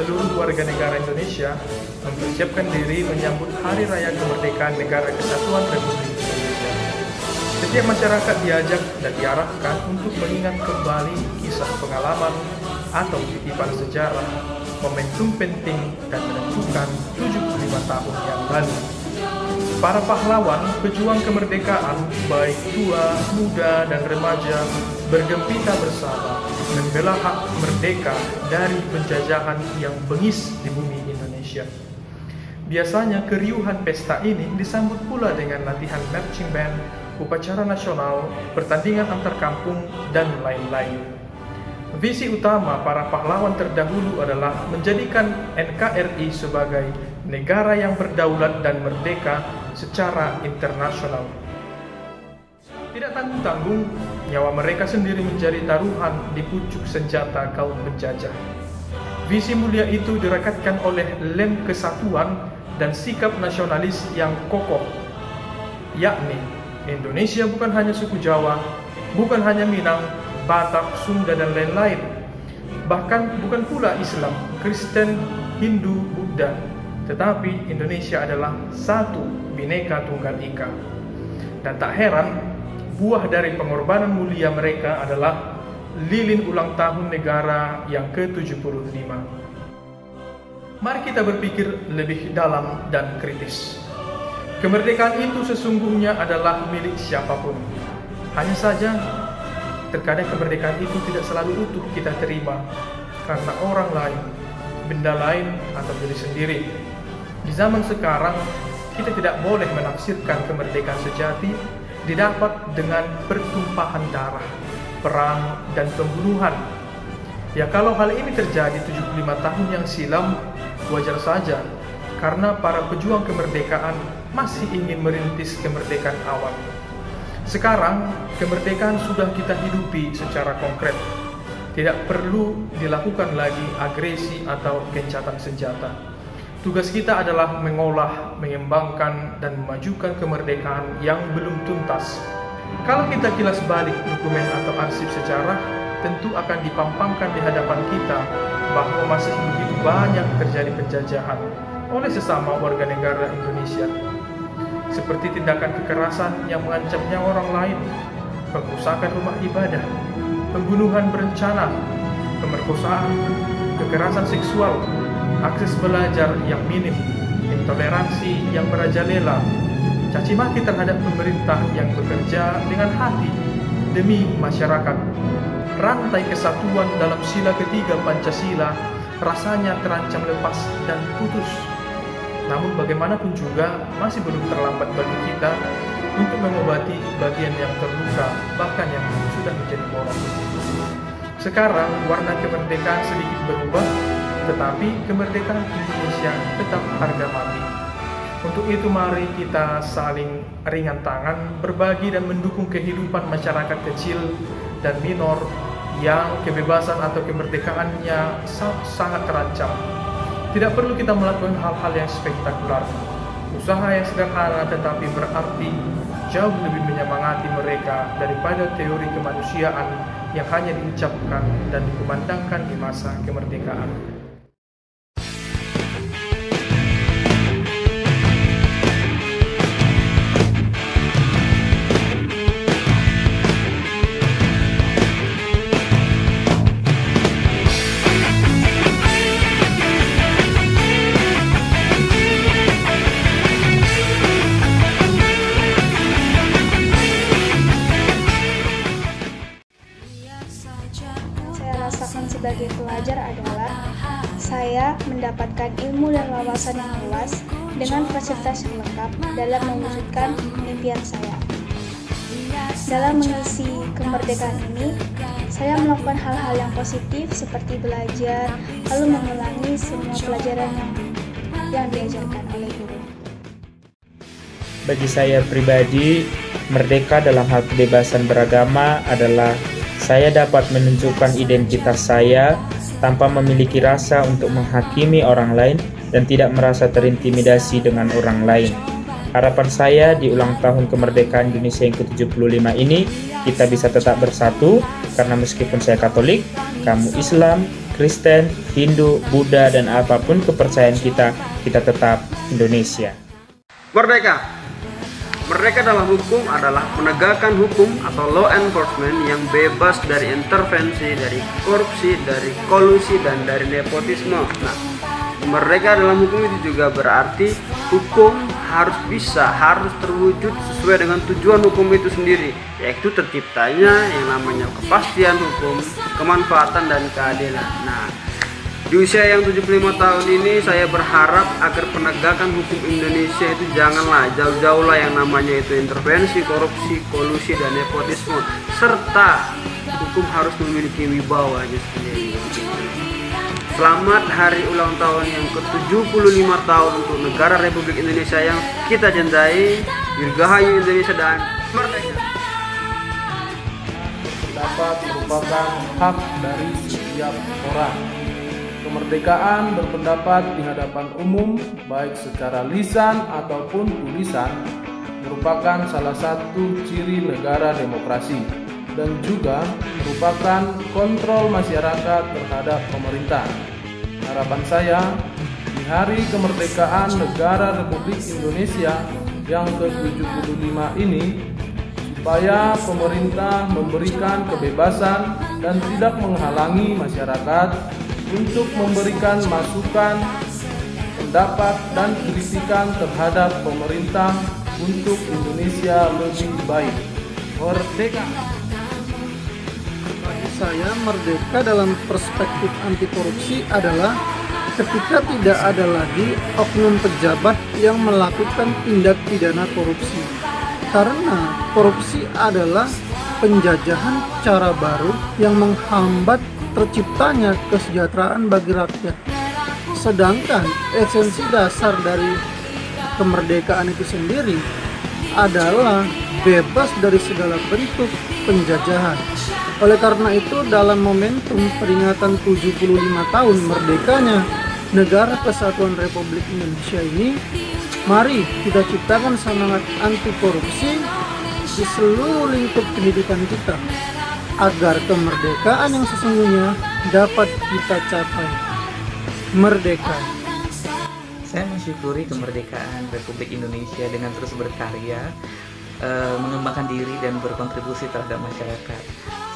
seluruh warga negara Indonesia mempersiapkan diri menyambut Hari Raya Kemerdekaan Negara Kesatuan Republik Indonesia. Setiap masyarakat diajak dan diarahkan untuk mengingat kembali kisah pengalaman atau titipan sejarah, momentum penting dan menentukan 75 tahun yang lalu. Para pahlawan pejuang kemerdekaan, baik tua, muda, dan remaja, bergempita bersama membela hak merdeka dari penjajahan yang bengis di bumi Indonesia. Biasanya keriuhan pesta ini disambut pula dengan latihan marching band, upacara nasional, pertandingan antar kampung, dan lain-lain. Visi utama para pahlawan terdahulu adalah menjadikan NKRI sebagai negara yang berdaulat dan merdeka secara internasional. Tidak tanggung-tanggung, nyawa mereka sendiri menjadi taruhan di pucuk senjata kaum penjajah. Visi mulia itu direkatkan oleh lem kesatuan dan sikap nasionalis yang kokoh, yakni Indonesia bukan hanya suku Jawa, bukan hanya Minang, Batak, Sunda, dan lain-lain. Bahkan bukan pula Islam, Kristen, Hindu, Buddha, tetapi Indonesia adalah satu Bhinneka Tunggal Ika. Dan tak heran, buah dari pengorbanan mulia mereka adalah lilin ulang tahun negara yang ke-75. Mari kita berpikir lebih dalam dan kritis. Kemerdekaan itu sesungguhnya adalah milik siapapun. Hanya saja, terkadang kemerdekaan itu tidak selalu utuh kita terima karena orang lain, benda lain, atau diri sendiri. Di zaman sekarang, kita tidak boleh menafsirkan kemerdekaan sejati didapat dengan pertumpahan darah, perang, dan pembunuhan. Ya, kalau hal ini terjadi 75 tahun yang silam, wajar saja, karena para pejuang kemerdekaan masih ingin merintis kemerdekaan awal. Sekarang, kemerdekaan sudah kita hidupi secara konkret. Tidak perlu dilakukan lagi agresi atau gencatan senjata. Tugas kita adalah mengolah, mengembangkan, dan memajukan kemerdekaan yang belum tuntas. Kalau kita kilas balik dokumen atau arsip sejarah, tentu akan dipampangkan di hadapan kita bahwa masih begitu banyak terjadi penjajahan oleh sesama warga negara Indonesia. Seperti tindakan kekerasan yang mengancam nyawa orang lain, pengrusakan rumah ibadah, pembunuhan berencana, pemerkosaan, kekerasan seksual, akses belajar yang minim, intoleransi yang merajalela, caci maki terhadap pemerintah yang bekerja dengan hati demi masyarakat. Rantai kesatuan dalam sila ketiga Pancasila rasanya terancam lepas dan putus. Namun bagaimanapun juga masih belum terlambat bagi kita untuk mengobati bagian yang terluka, bahkan yang sudah menjadi bolong. Sekarang warna kemerdekaan sedikit berubah, tetapi kemerdekaan Indonesia tetap harga mati. Untuk itu mari kita saling ringan tangan, berbagi dan mendukung kehidupan masyarakat kecil dan minor yang kebebasan atau kemerdekaannya sangat terancam. Tidak perlu kita melakukan hal-hal yang spektakuler. Usaha yang sederhana tetapi berarti jauh lebih menyemangati mereka daripada teori kemanusiaan yang hanya diucapkan dan dikumandangkan di masa kemerdekaan. Sebagai pelajar adalah saya mendapatkan ilmu dan wawasan yang luas dengan fasilitas yang lengkap dalam mewujudkan impian saya. Dalam mengisi kemerdekaan ini, saya melakukan hal-hal yang positif seperti belajar, lalu mengulangi semua pelajaran yang diajarkan oleh guru. Bagi saya pribadi, merdeka dalam hal kebebasan beragama adalah saya dapat menunjukkan identitas saya tanpa memiliki rasa untuk menghakimi orang lain dan tidak merasa terintimidasi dengan orang lain. Harapan saya di ulang tahun kemerdekaan Indonesia yang ke-75 ini, kita bisa tetap bersatu karena meskipun saya Katolik, kamu Islam, Kristen, Hindu, Buddha, dan apapun kepercayaan kita, kita tetap Indonesia. Merdeka! Merdeka dalam hukum adalah penegakan hukum atau law enforcement yang bebas dari intervensi, dari korupsi, dari kolusi, dan dari nepotisme. Nah, merdeka dalam hukum itu juga berarti hukum harus terwujud sesuai dengan tujuan hukum itu sendiri, yaitu terciptanya yang namanya kepastian hukum, kemanfaatan, dan keadilan. Nah, di usia yang 75 tahun ini saya berharap agar penegakan hukum Indonesia itu janganlah jauh-jauh lah yang namanya itu intervensi, korupsi, kolusi, dan nepotisme, serta hukum harus memiliki wibawanya sendiri. Selamat hari ulang tahun yang ke-75 tahun untuk negara Republik Indonesia yang kita cintai. Dirgahayu Indonesia dan merdeka. Pendapat merupakan hak dari setiap orang. Kemerdekaan berpendapat di hadapan umum, baik secara lisan ataupun tulisan, merupakan salah satu ciri negara demokrasi dan juga merupakan kontrol masyarakat terhadap pemerintah. Harapan saya, di Hari Kemerdekaan Negara Republik Indonesia yang ke-75 ini, supaya pemerintah memberikan kebebasan dan tidak menghalangi masyarakat untuk memberikan masukan, pendapat, dan kritikan terhadap pemerintah untuk Indonesia lebih baik. Merdeka! Bagi saya, merdeka dalam perspektif anti korupsi adalah ketika tidak ada lagi oknum pejabat yang melakukan tindak pidana korupsi. Karena korupsi adalah penjajahan cara baru yang menghambat terciptanya kesejahteraan bagi rakyat. Sedangkan esensi dasar dari kemerdekaan itu sendiri adalah bebas dari segala bentuk penjajahan. Oleh karena itu, dalam momentum peringatan 75 tahun merdekanya Negara Kesatuan Republik Indonesia ini, mari kita ciptakan semangat anti korupsi di seluruh lingkup kehidupan kita, agar kemerdekaan yang sesungguhnya dapat kita capai. Merdeka! Saya mensyukuri kemerdekaan Republik Indonesia dengan terus berkarya, mengembangkan diri dan berkontribusi terhadap masyarakat.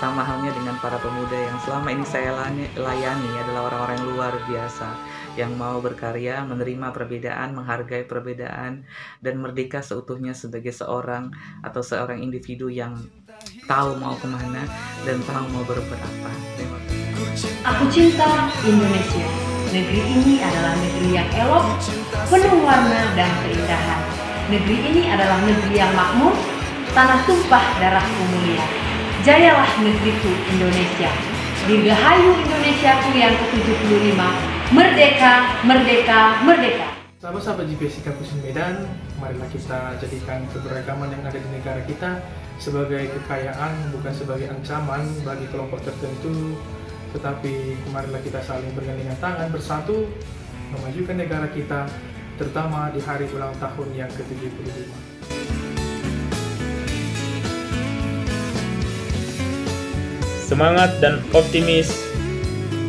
Sama halnya dengan para pemuda yang selama ini saya layani adalah orang-orang yang luar biasa, yang mau berkarya, menerima perbedaan, menghargai perbedaan, dan merdeka seutuhnya sebagai seorang individu yang tahu mau kemana dan tahu mau berbuat apa. Aku cinta Indonesia. Negeri ini adalah negeri yang elok, penuh warna dan keindahan. Negeri ini adalah negeri yang makmur, tanah tumpah darahku mulia. Jayalah negeriku Indonesia. Dirgahayu Indonesiaku yang ke-75. Merdeka, merdeka, merdeka. Sahabat-sahabat GPS Kampus Medan, marilah kita jadikan keberagaman yang ada di negara kita sebagai kekayaan, bukan sebagai ancaman bagi kelompok tertentu, tetapi marilah kita saling bergandengan tangan bersatu memajukan negara kita, terutama di hari ulang tahun yang ke-75. Semangat dan optimis,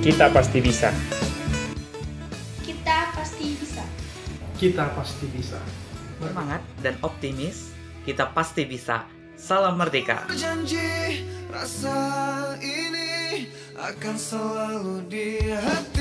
kita pasti bisa. Kita pasti bisa. Kita pasti bisa. Semangat dan optimis, kita pasti bisa. Salam merdeka. Janji rasa ini akan selalu di hati.